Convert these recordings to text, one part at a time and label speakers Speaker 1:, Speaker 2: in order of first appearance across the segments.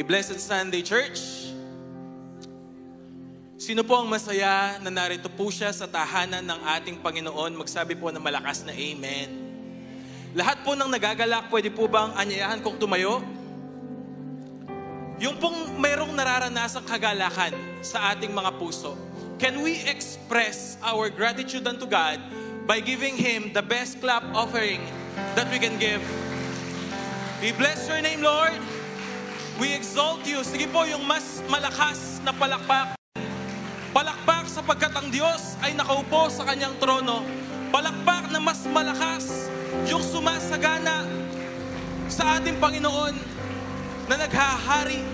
Speaker 1: Blessed Sunday Church. Sino po ang masaya na narito po siya sa tahanan ng ating Panginoon? Magsabi po ng malakas na Amen. Lahat po ng nagagalak, pwede po bang anyayahan kong tumayo? Yung pong mayroong nararanasang kagalakan sa ating mga puso, can we express our gratitude unto God by giving Him the best clap offering that we can give? We bless your name, Lord. We exalt you. Sige po, yung mas malakas na palakpak. Palakpak sapagkat ang Diyos ay nakaupo sa kanyang trono. Palakpak na mas malakas yung sumasagana sa ating Panginoon na naghahari,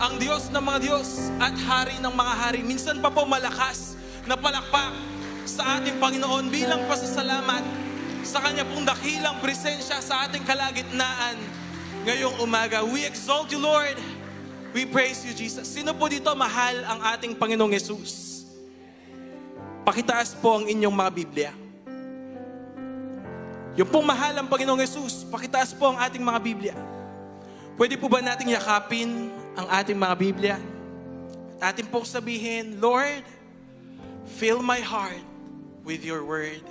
Speaker 1: ang Diyos ng mga Diyos at Hari ng mga hari. Minsan pa po malakas na palakpak sa ating Panginoon bilang pasasalamat sa kanya pong dakilang presensya sa ating kalagitnaan ngayong umaga. We exalt you, Lord. We praise you, Jesus. Sino po dito mahal ang ating Panginoong Yesus? Pakitaas po ang inyong mga Biblia. Yung pong mahal ang Panginoong Yesus, pakitaas po ang ating mga Biblia. Pwede po ba nating yakapin ang ating mga Biblia? At ating pong sabihin, Lord, fill my heart with your word.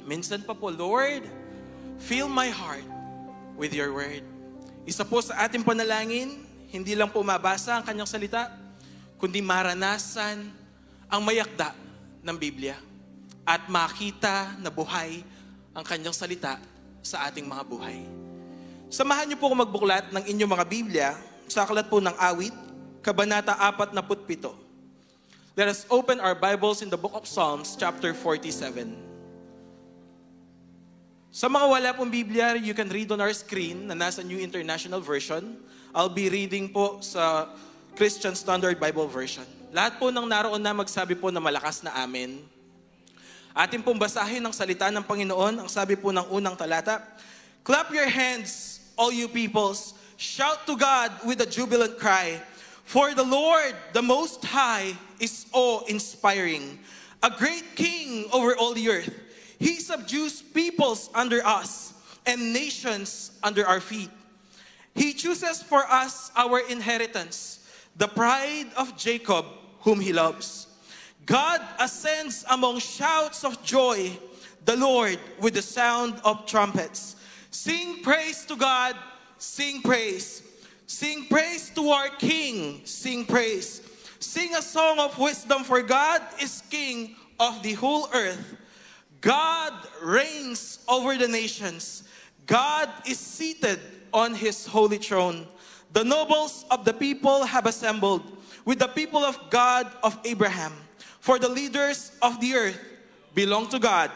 Speaker 1: Minsan pa po, Lord, fill my heart with your word. Isa po sa ating panalangin, hindi lang po mabasa ang kanyang salita, kundi maranasan ang mayakda ng Biblia at makita na buhay ang kanyang salita sa ating mga buhay. Samahan niyo po kung magbuklat ng inyong mga Biblia sa aklat po ng Awit, Kabanata 47. Let us open our Bibles in the book of Psalms, chapter 47. Sa mga wala pong Biblia, you can read on our screen na nasa New International Version. I'll be reading po sa Christian Standard Bible Version. Lahat po ng naroon na magsabi po na malakas na amen. Atin pong basahin ang salita ng Panginoon. Ang sabi po ng unang talata, clap your hands, all you peoples. Shout to God with a jubilant cry. For the Lord, the Most High, is awe-inspiring. A great King over all the earth. He subdues peoples under us and nations under our feet. He chooses for us our inheritance, the pride of Jacob, whom He loves. God ascends among shouts of joy, the Lord with the sound of trumpets. Sing praise to God, sing praise. Sing praise to our King, sing praise. Sing a song of wisdom, for God is King of the whole earth. God reigns over the nations. God is seated on His holy throne. The nobles of the people have assembled with the people of God of Abraham. For the leaders of the earth belong to God.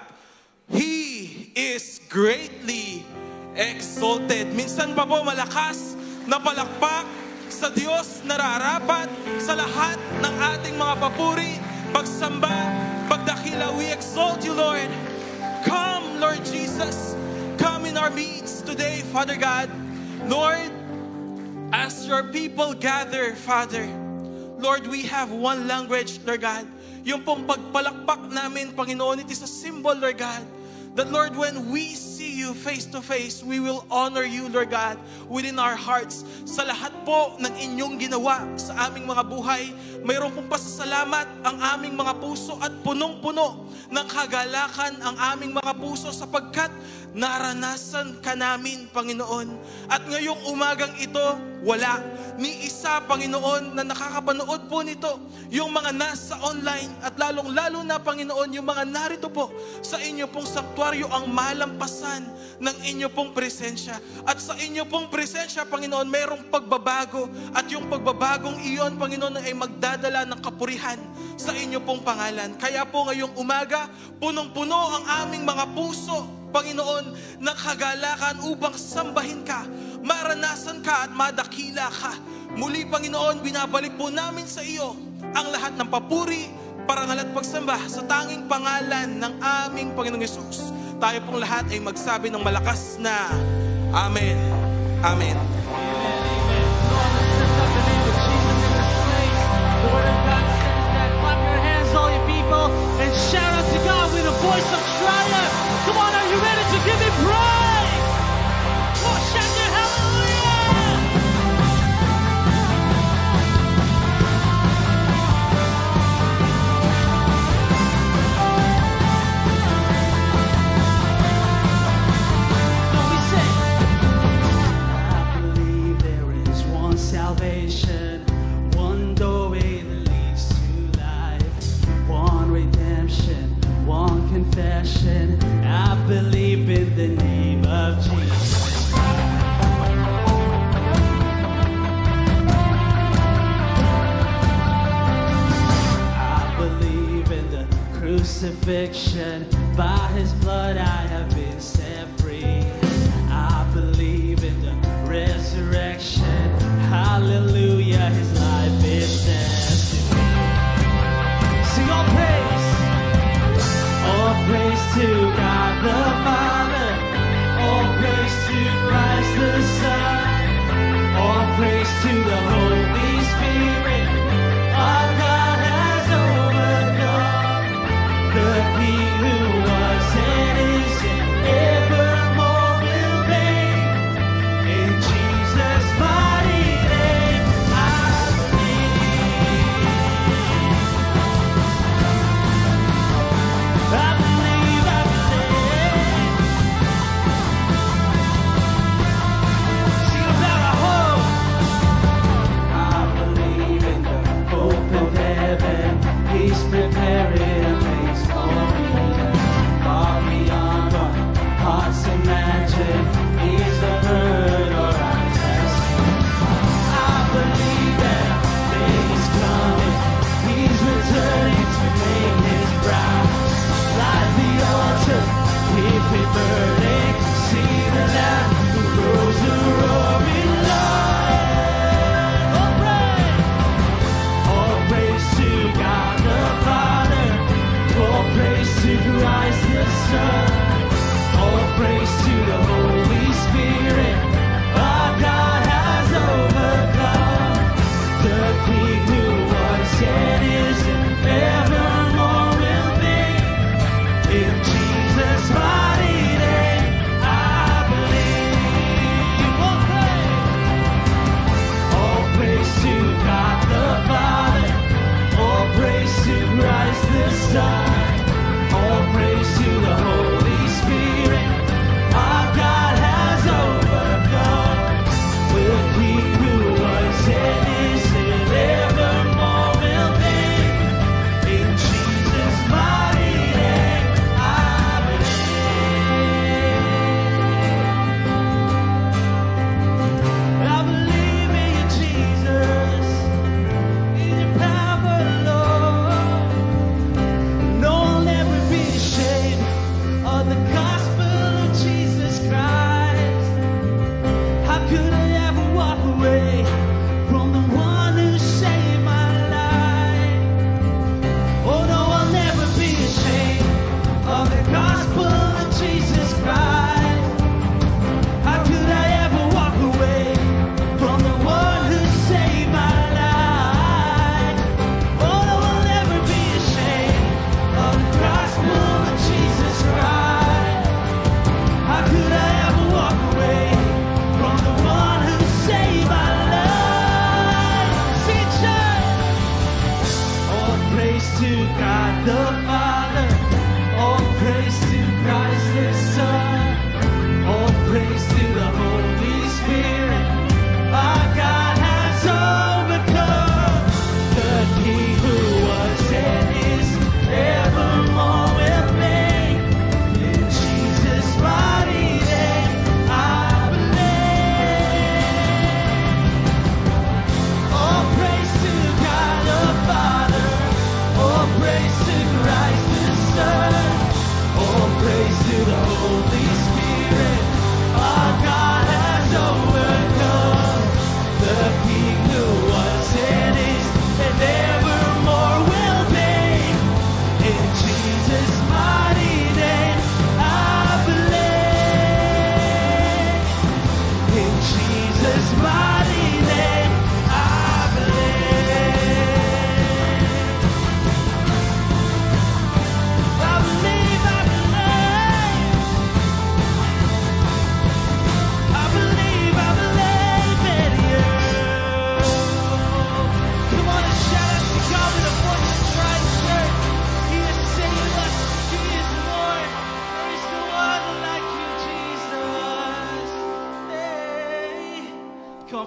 Speaker 1: He is greatly exalted. Minsan pa po malakas na palakpak sa Diyos nararapat sa lahat ng ating mga papuri, pagsamba, pagdakila. We exalt you, Lord. Come, Lord Jesus. Come in our midst today, Father God. Lord, as your people gather, Father, Lord, we have one language, Lord God. Yung pong pagpalakpak namin, Panginoon, it is a symbol, Lord God, that, Lord, when we see you face to face, we will honor you, Lord God, within our hearts. Sa lahat po ng inyong ginawa sa aming mga buhay, mayroon pong pasasalamat ang aming mga puso at punong-puno ng kagalakan ang aming mga puso sapagkat naranasan ka namin, Panginoon. At ngayong umagang ito, wala ni isa, Panginoon, na nakakapanood po nito. Yung mga nasa online at lalong-lalo na, Panginoon, yung mga narito po sa inyo pong sanktuaryo ang malampasan ng inyo pong presensya. At sa inyo pong presensya, Panginoon, mayroong pagbabago. At yung pagbabagong iyon, Panginoon, ay magdadala ng kapurihan sa inyo pong pangalan. Kaya po ngayong umaga, punong-puno ang aming mga puso, Panginoon, ng kagalakan upang sambahin ka, maranasan ka at madakila ka. Muli, Panginoon, binabalik po namin sa iyo ang lahat ng papuri, parangal at pagsamba sa tanging pangalan ng aming Panginoong Yesus. Tayo pong lahat ay magsabi ng malakas na Amen. Amen.
Speaker 2: The word of God says that clap your hands, all you people, and shout out to God with a voice of triumph. Come on, are you ready to give Him praise? Come on, shout your hallelujah! salvation, one doorway that leads to life, one redemption, one confession. I believe in the name of Jesus. I believe in the crucifixion. By his blood I have been set free. I believe in the resurrection. Hallelujah, his life is destiny. Sing all praise to God the Father, all praise to Christ the Son, all praise to the Holy Spirit. Our God has overcome, the King who was and is and evermore will reign. In Jesus' mighty name, I believe. I believe, I believe. Sing about our hope. I believe in the hope of heaven. He's preparing a place for me, far beyond what hearts imagine. He's the heard or eyes have seen. I believe that day is coming. He's returning to make his bride. Light the altar, keep it burning. See the Lamb who rose a roaring lion. All praise to God the Father. All praise to Christ the Son. All praise to the Holy Spirit. Our God has overcome, the King who was and is and evermore will be. In Jesus' mighty name, I believe. All praise to God the Father. All praise to Christ the Son. All praise to the Holy Spirit. Our God has overcome, the King who was and is and evermore will be. In Jesus' mighty name, I believe in you, Jesus, in your power, Lord. No one ever be ashamed of the gospel of Jesus Christ. How could I ever walk away from the one who saved my life? Oh no, I'll never be ashamed of the gospel of Jesus Christ. How could I ever walk away from the one who saved my life? Oh no, I'll never be ashamed of the gospel of Jesus Christ. How could I ever walk away from the one who saved my life? Sing it, church. All praise to God the Father. All praise to Christ the Son. All praise to the Holy Spirit. Our God has overcome, the King who was and is evermore will reign. In Jesus' mighty name, I believe. All praise to God the Father. All praise to Christ the Son. All praise to the Holy Spirit. Our God has overcome, the King who was and is and evermore will be. In Jesus' mighty name, I believe. In Jesus' mighty name, I believe. I believe, I believe. I believe, I believe in you.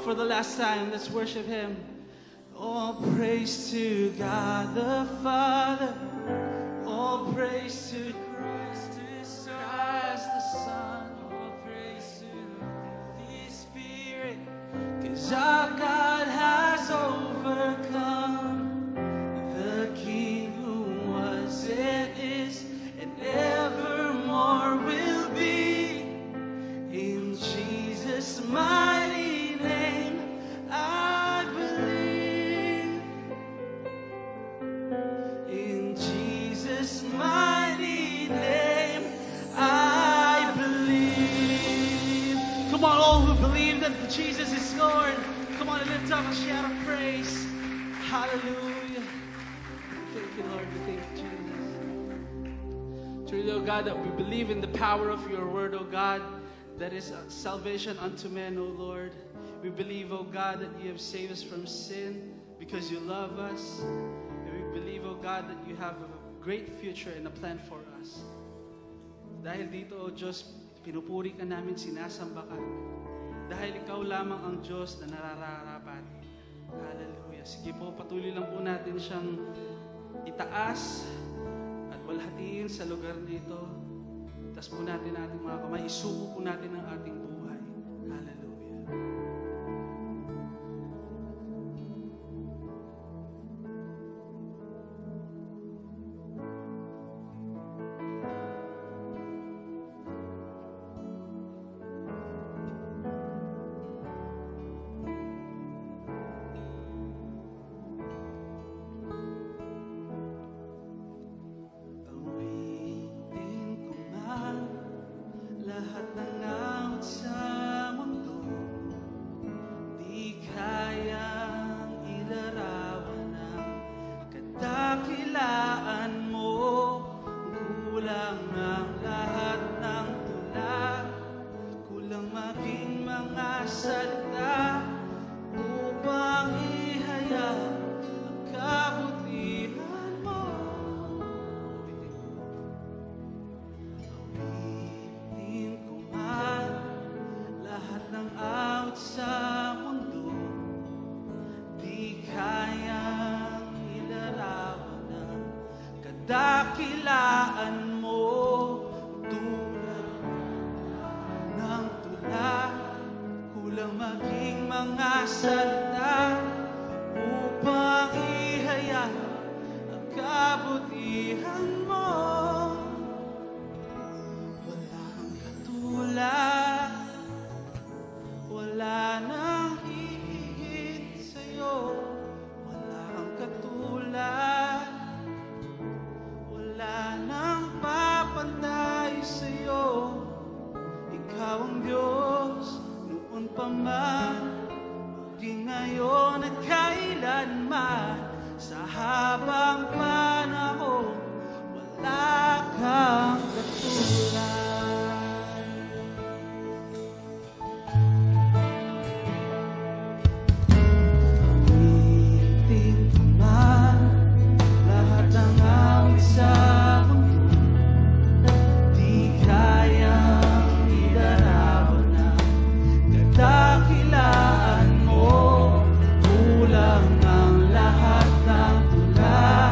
Speaker 2: for the last time. Let's worship Him. All praise to God the Father. All praise to Christ the Son. All praise to the Holy Spirit. 'Cause our God has overcome. The King who was and is and evermore will be. In Jesus' mighty name, I believe. In Jesus' mighty name, I believe. Come on, all who believe that Jesus is Lord, come on and lift up a shout of praise. Hallelujah. Thank you, Lord. Thank you, Jesus. Truly, oh God, that we believe in the power of your word, oh God, that is salvation unto men, oh Lord. We believe, oh God, that you have saved us from sin because you love us. And we believe, oh God, that you have a great future and a plan for us. Dahil dito, oh Diyos, pinupuri ka namin, sinasamba ka. Dahil ikaw lamang ang Diyos na nararapat. Hallelujah. Sige po, patuloy lang po natin siyang itaas at walhatiin sa lugar nito. Taas po natin ating mga kamay. Isuko po natin ang ating buhay. Hallelujah. Lahat ng awit sa mundo, di kayang ilarawan ang kadakilaan mo. Kulang ang lahat ng tula, kulang maging mga salita upang ihayag ang kabutihan mo. Lahat ng awit sa mundo, di kayang ilarawan ang kadakilaan mo. Tulad ng tula, kulang maging mga salita upang ihayag ang kabutihan mo. Wala kang katulad, wala nang hihigit sa'yo. Wala kang katulad, wala nang papantay sa'yo. Ikaw ang Diyos noon pa man, maging ngayon at kailanman. Sa habang panahon, wala kang katulad. Lahat ng awit sa mundo, di kayang ilarawan ang kadakilaan mo. Kulang ang lahat ng tula,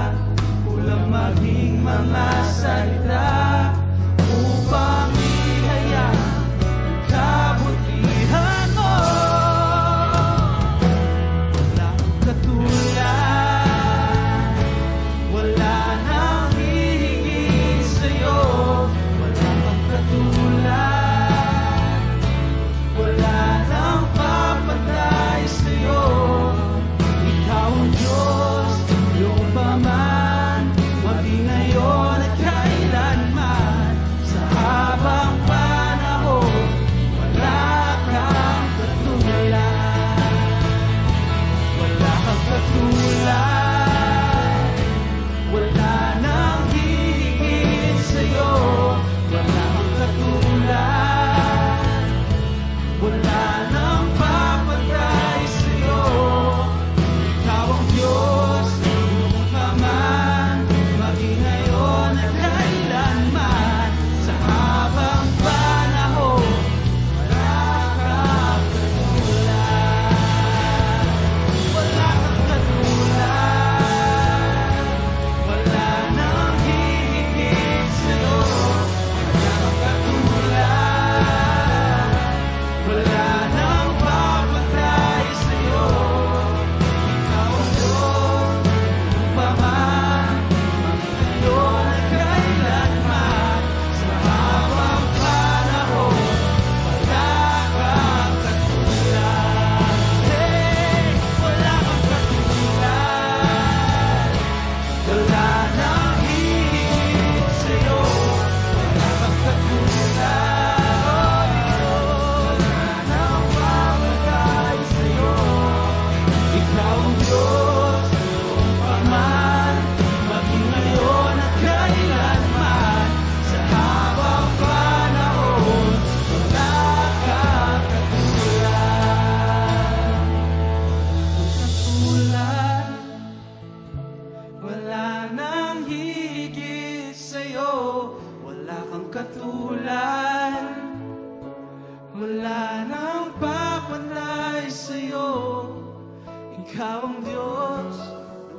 Speaker 2: Ikaw ang Diyos,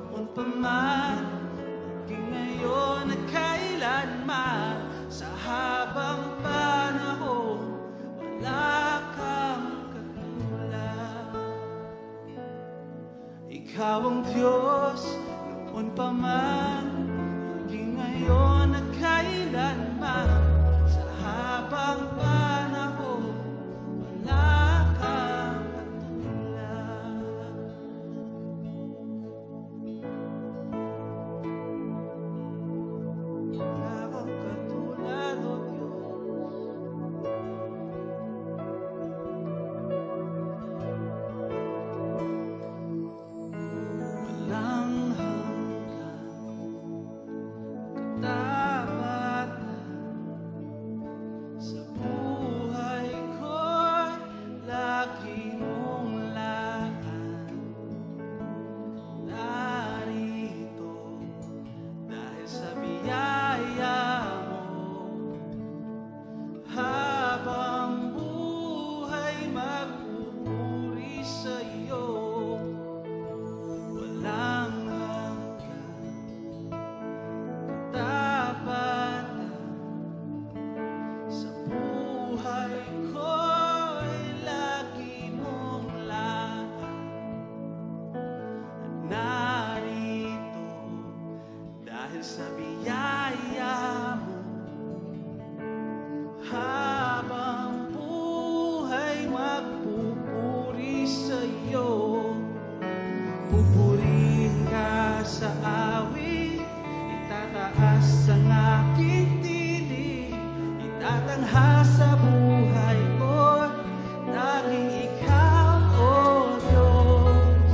Speaker 2: noon pa man, maging ngayon at kailanman. Sa habang panahon, wala kang katulad. Ikaw ang Diyos, noon pa man, maging ngayon at kailanman. Sa habang panahon, wala kang katulad. Wala kang katulad, O Diyos. Walang hanggan, katapatan sa buhay ko'y lagi mong laan. Narito dahil sa biyaya mo, habang buhay magpupuri sa iyo. Walang hanggan, katapatan sa buhay ko'y lagi mong laan. At narito dahil sa biyaya mo, habang buhay magpupuri sa iyo. Pupurihin ka sa awit, itataas ang aking tinig, itatanghal sa buhay ko, tanging ikaw, O Diyos.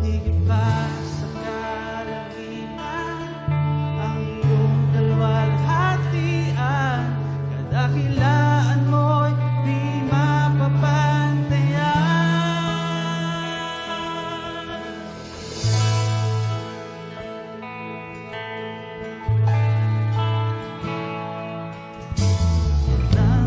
Speaker 2: Higit pa sa kalangitan, ang iyong kalwalhatian, kadakilaan mo'y di mapapantayan. Walang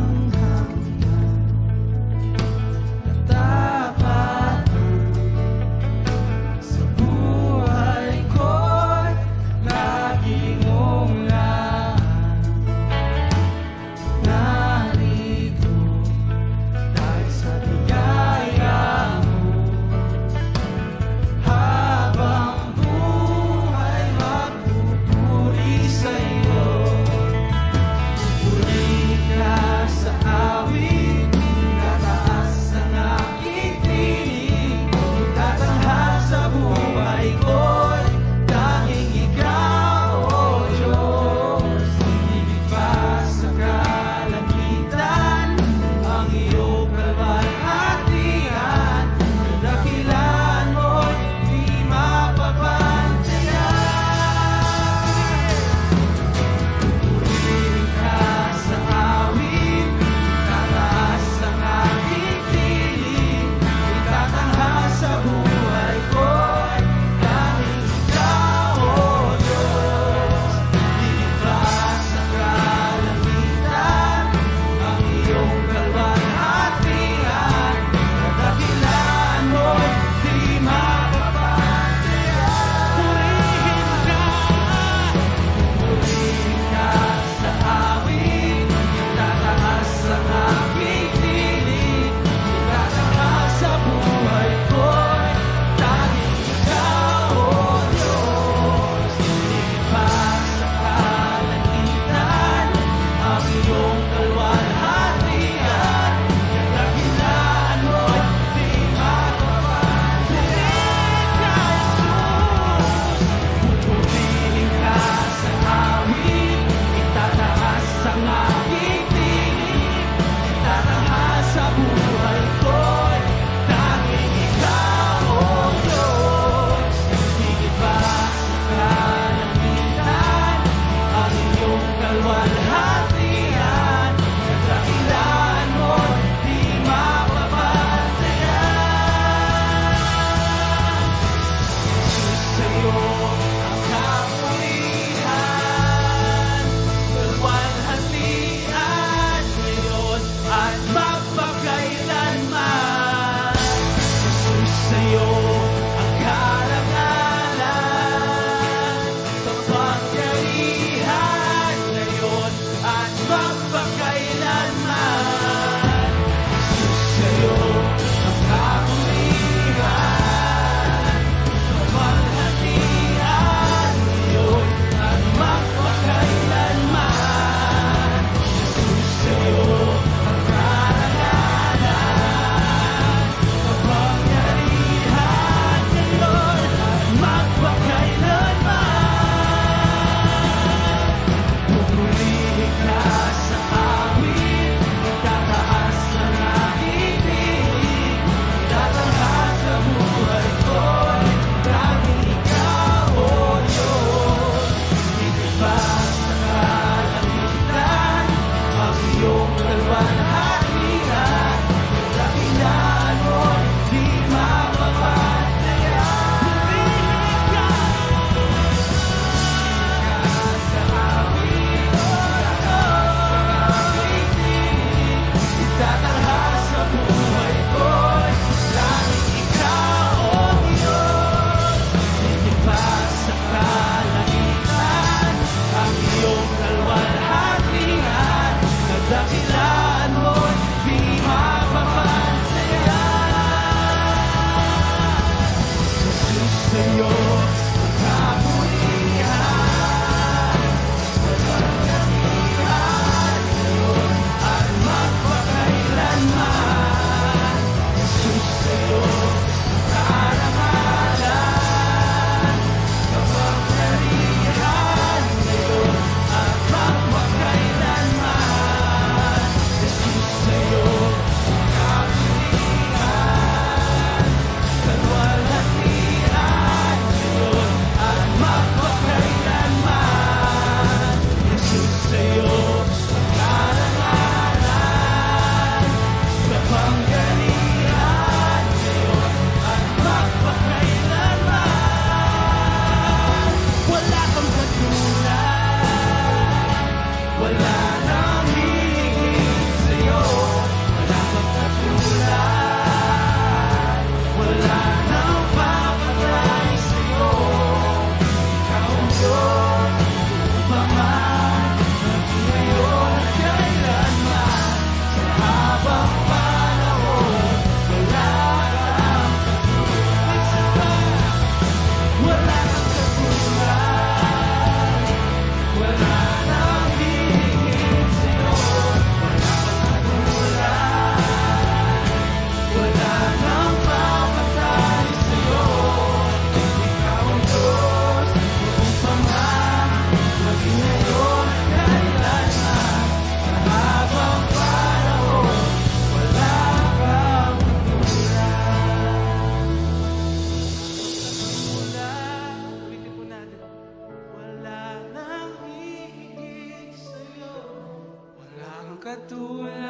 Speaker 2: katulad,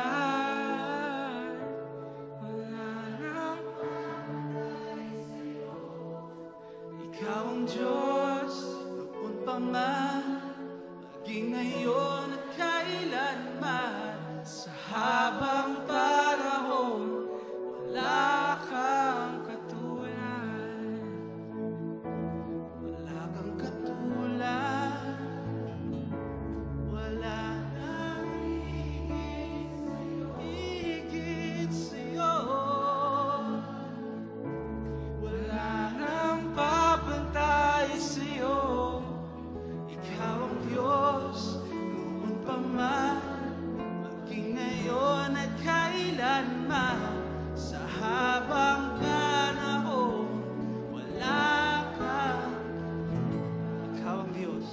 Speaker 2: wala nang ikaw ang Diyos, noon pa man, maging ngayon at kailanman. Sa habang panahon, wala kang katulad. Wala kang katulad. Wala nang higit sa'yo. Wala nang papantay sa'yo. Ikaw ang Diyos, noon pa man, maging ngayon at kailanman. Sa habang panahon, wala kang. Ikaw ang Diyos.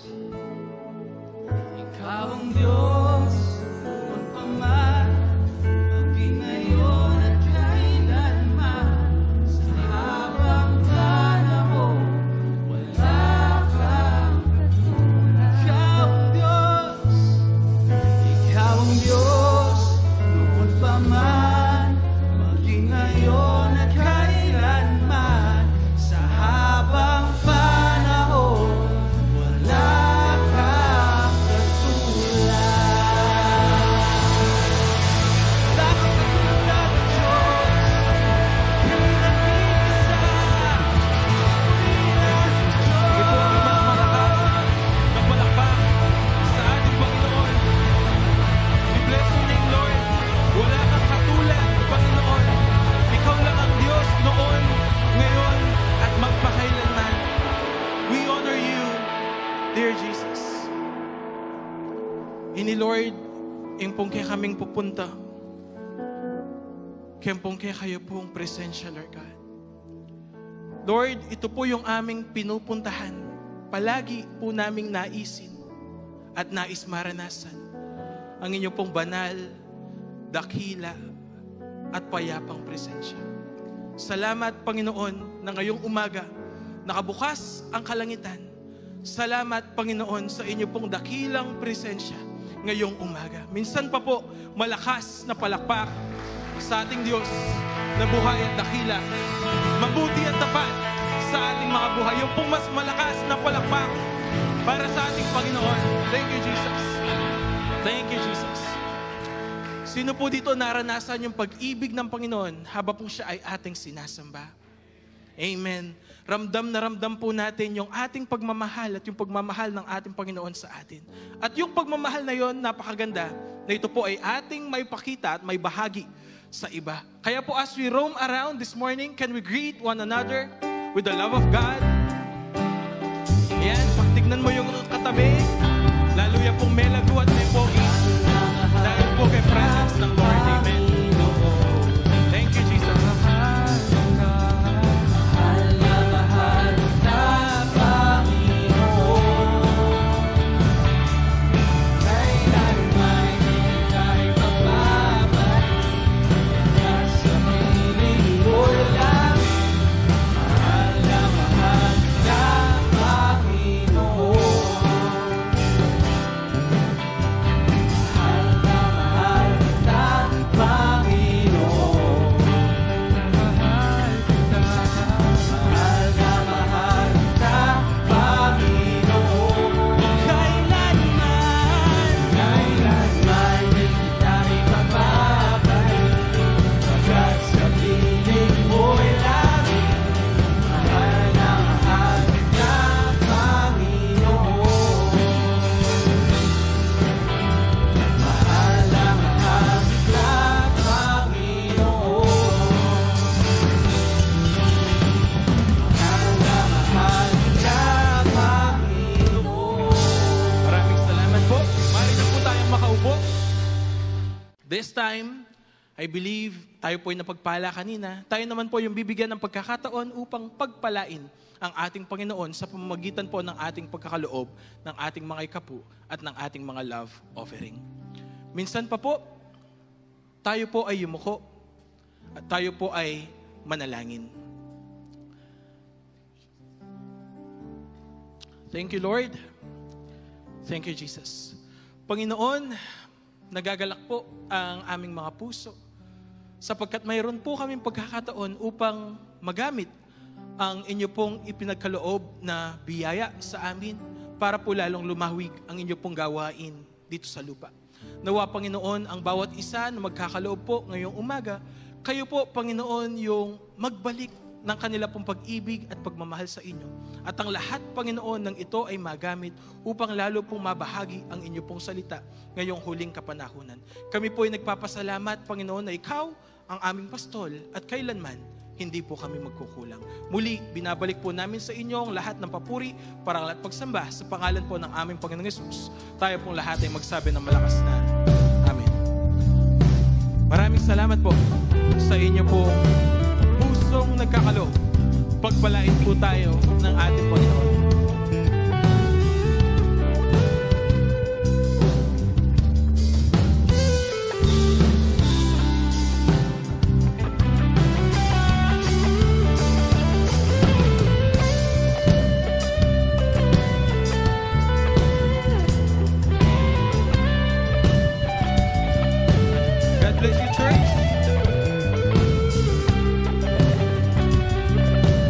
Speaker 2: Ikaw ang Diyos, noon pa man, maging ngayon at kailanman. Sa habang panahon, wala kang katulad. Ikaw ang Diyos, ikaw ang Diyos, noon pa man, maging ngayon at kailanman. Sa habang panahon, wala kang
Speaker 1: Ini Lord, ingpong kaya kaming pupunta. Kempong kaya kayo pong presensya, Lord God. Lord, ito po yung aming pinupuntahan. Palagi po naming naisin at nais maranasan ang inyong pong banal, dakila, at payapang presensya. Salamat, Panginoon, na ngayong umaga, nakabukas ang kalangitan. Salamat, Panginoon, sa inyo pong dakilang presensya ngayong umaga. Minsan pa po, malakas na palakpak sa ating Diyos na buhay at dakila. Mabuti at tapat sa ating mga buhay. Yung pong mas malakas na palakpak para sa ating Panginoon. Thank you, Jesus. Thank you, Jesus. Sino po dito naranasan yung pag-ibig ng Panginoon habang po siya ay ating sinasamba? Amen. Ramdam na ramdam po natin yung ating pagmamahal at yung pagmamahal ng ating Panginoon sa atin. At yung pagmamahal na yon, napakaganda, na ito po ay ating may pakita at may bahagi sa iba. Kaya po as we roam around this morning, can we greet one another with the love of God? Ayan, pagtignan mo yung katabi, lalo yan pong may lago at may pogi. Dahil po kay presence ng Lord. Amen. Thank you, Jesus. This time, I believe, tayo po ay napagpala kanina. Tayo naman po yung bibigyan ng pagkakataon upang pagpalain ang ating Panginoon sa pamamagitan po ng ating pagkakaloob, ng ating mga ikapu, at ng ating mga love offering. Minsan pa po, tayo po ay yumuko, at tayo po ay manalangin. Thank you, Lord. Thank you, Jesus. Panginoon, nagagalak po ang aming mga puso sapagkat mayroon po kaming pagkakataon upang magamit ang inyo pong ipinagkaloob na biyaya sa amin para po lalong lumahwig ang inyo pong gawain dito sa lupa. Nawa, Panginoon, ang bawat isa na magkakaloob po ngayong umaga, kayo po, Panginoon, yung magbalik ng kanila pong pag-ibig at pagmamahal sa inyo. At ang lahat, Panginoon, ng ito ay magamit upang lalo pong mabahagi ang inyo pong salita ngayong huling kapanahunan. Kami po ay nagpapasalamat, Panginoon, na ikaw ang aming pastol at kailanman hindi po kami magkukulang. Muli, binabalik po namin sa inyo ang lahat ng papuri, parangal at pagsamba sa pangalan po ng aming Panginoong Hesus. Tayo pong lahat ay magsabi ng malakas na Amen. Maraming salamat po sa inyo po pusong nagkakaloob. Pagpalain po tayo ng ating Panginoon. God bless you, church.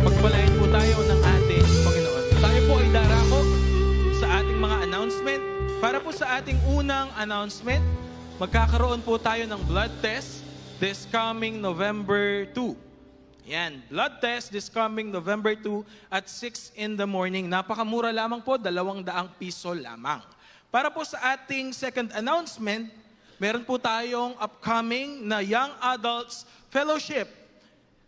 Speaker 1: Pagpalain po tayo ng ating Panginoon. Tayo po ay darako sa ating mga announcement. Para po sa ating unang announcement, magkakaroon po tayo ng blood test this coming November 2. Yan, blood test this coming November 2 at 6 in the morning. Napakamura lamang po, 200 piso lamang. Para po sa ating second announcement, meron po tayong upcoming na Young Adults Fellowship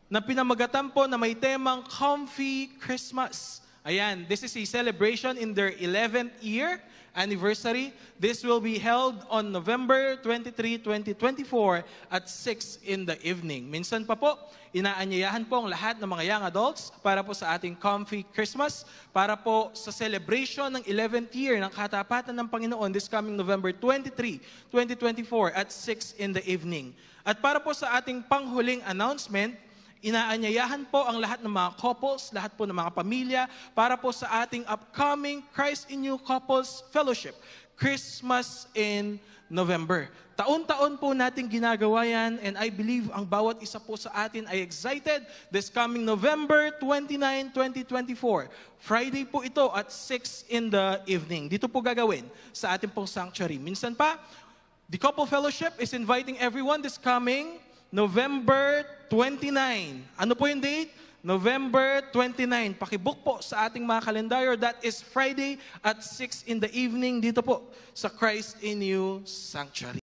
Speaker 1: na pinamagatan po na may temang Comfy Christmas. Ayan, this is a celebration in their 11th year anniversary. This will be held on November 23, 2024 at 6 in the evening. Minsan pa po, inaanyayahan po ang lahat ng mga young adults para po sa ating Comfy Christmas, para po sa celebration ng 11th year ng katapatan ng Panginoon this coming November 23, 2024 at 6 in the evening. At para po sa ating panghuling announcement, inaanyayahan po ang lahat ng mga couples, lahat po ng mga pamilya, para po sa ating upcoming Christ in You Couples Fellowship, Christmas in November. Taon-taon po natin ginagawa yan, and I believe ang bawat isa po sa atin ay excited this coming November 29, 2024. Friday po ito at 6 in the evening. Dito po gagawin sa ating pong sanctuary. Minsan pa, the Couple Fellowship is inviting everyone this coming November 29. Ano po yung date? November 29. Pakibook po sa ating mga kalendaryo. That is Friday at 6 in the evening dito po sa Christ in You Sanctuary.